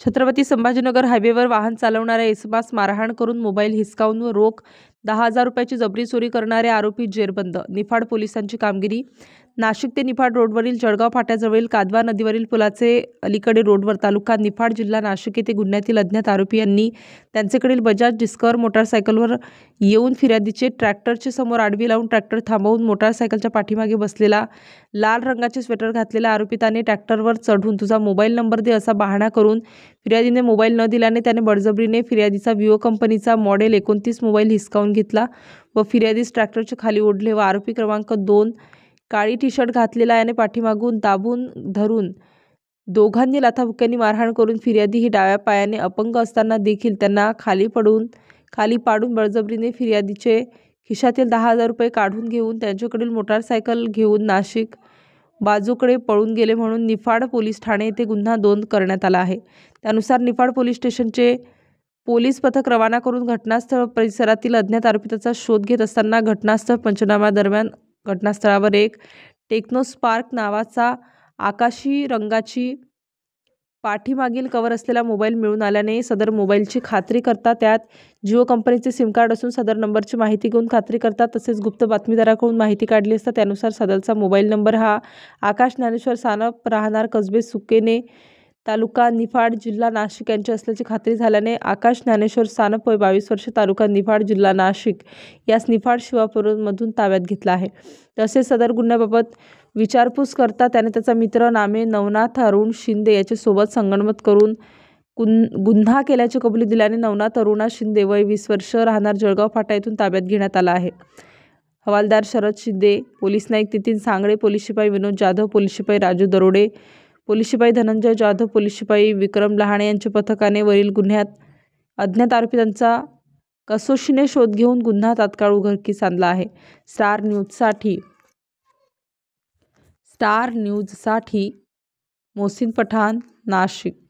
छत्रपती संभाजीनगर हायवेवर वाहन चालवणाऱ्या इसमास मारहाण करून मोबाईल हिसकावून व रोख 10,000 रुपयाची जबरी चोरी करणारे आरोपी जेरबंद. निफाड पोलिसांची कामगिरी. नाशिक ते निफाड रोडवरील जळगाव फाट्याजवळील कादवा नदीवरील पुलाचे अलीकडे रोडवर तालुका निफाड जिल्हा नाशिक येथे गुन्ह्यातील अज्ञात आरोपी यांनी त्यांच्याकडील बजाज डिस्कवर मोटारसायकलवर येऊन फिर्यादीचे ट्रॅक्टरचे समोर आडवी लावून ट्रॅक्टर थांबवून मोटारसायकलच्या पाठीमागे बसलेला लाल रंगाचे स्वेटर घातलेल्या आरोपिताने ट्रॅक्टरवर चढून तुझा मोबाईल नंबर दे असा बहाणा करून फिर्यादीने मोबाईल न दिल्याने त्याने बळजबरीने फिर्यादीचा विवो कंपनीचा मॉडेल 29 मोबाईल हिसकावून घेतला व फिर्यादीस ट्रॅक्टरच्या खाली ओढले व आरोपी क्रमांक 2 काळी टी शर्ट घातलेला याने पाठीमागून दाबून धरून दोघांनी लाथाबुक्क्यांनी मारहाण करून फिर्यादी ही डाव्या पायाने अपंग असताना देखील त्यांना खाली पाडून बळजबरीने फिर्यादीचे खिशातील 10,000 रुपये काढून घेऊन त्यांच्याकडील मोटारसायकल घेऊन नाशिक बाजूकडे पळून गेले म्हणून निफाड पोलीस ठाणे येथे गुन्हा नोंद करण्यात आला आहे. त्यानुसार निफाड पोलीस स्टेशनचे पोलीस पथक रवाना करून घटनास्थळ परिसरातील अज्ञात आरोपिताचा शोध घेत असताना घटनास्थळ पंचनाम्यादरम्यान घटनास्थळावर एक टेक्नोस्पार्क नावाचा आकाशी रंगाची पाठीमागील कव्हर असलेला मोबाईल मिळून आल्याने सदर मोबाईलची खात्री करता त्यात जिओ कंपनीचे सिम कार्ड असून सदर नंबरची माहिती घेऊन खात्री करता तसेच गुप्त बातमीदाराकडून माहिती काढली असता त्यानुसार सदरचा मोबाईल नंबर हा आकाश ज्ञानेश्वर सानप राहणार कसबे सुकेने तालुका निफाड जिल्हा नाशिक यांची असल्याची खात्री झाल्याने आकाश ज्ञानेश्वर सानप वय 22 वर्षे तालुका निफाड जिल्हा नाशिक यास निफाड शिवापूरमधून ताब्यात घेतला आहे. तसेच सदर गुन्ह्याबाबत विचारपूस करता त्याने त्याचा मित्र नामे नवनाथ अरुण शिंदे याच्यासोबत संगनमत करून गुन्हा केल्याची कबुली दिल्याने नवनाथ अरुणा शिंदे वय 20 वर्ष राहणार जळगाव फाटा येथून ताब्यात घेण्यात आला आहे. हवालदार शरद शिंदे, पोलीस नाईक नितीन सांगळे, पोलीस शिपाई विनोद जाधव, पोलीस शिपाई राजू दरोडे, पोलीस शिपाई धनंजय जाधव, पोलीस शिपाई विक्रम लहाणे यांच्या पथकाने वरील गुन्ह्यात अज्ञात आरोपितांचा कसोशीने शोध घेऊन गुन्हा तात्काळ उघडकीस आणला आहे. स्टार न्यूजसाठी मोहसिन पठाण, नाशिक.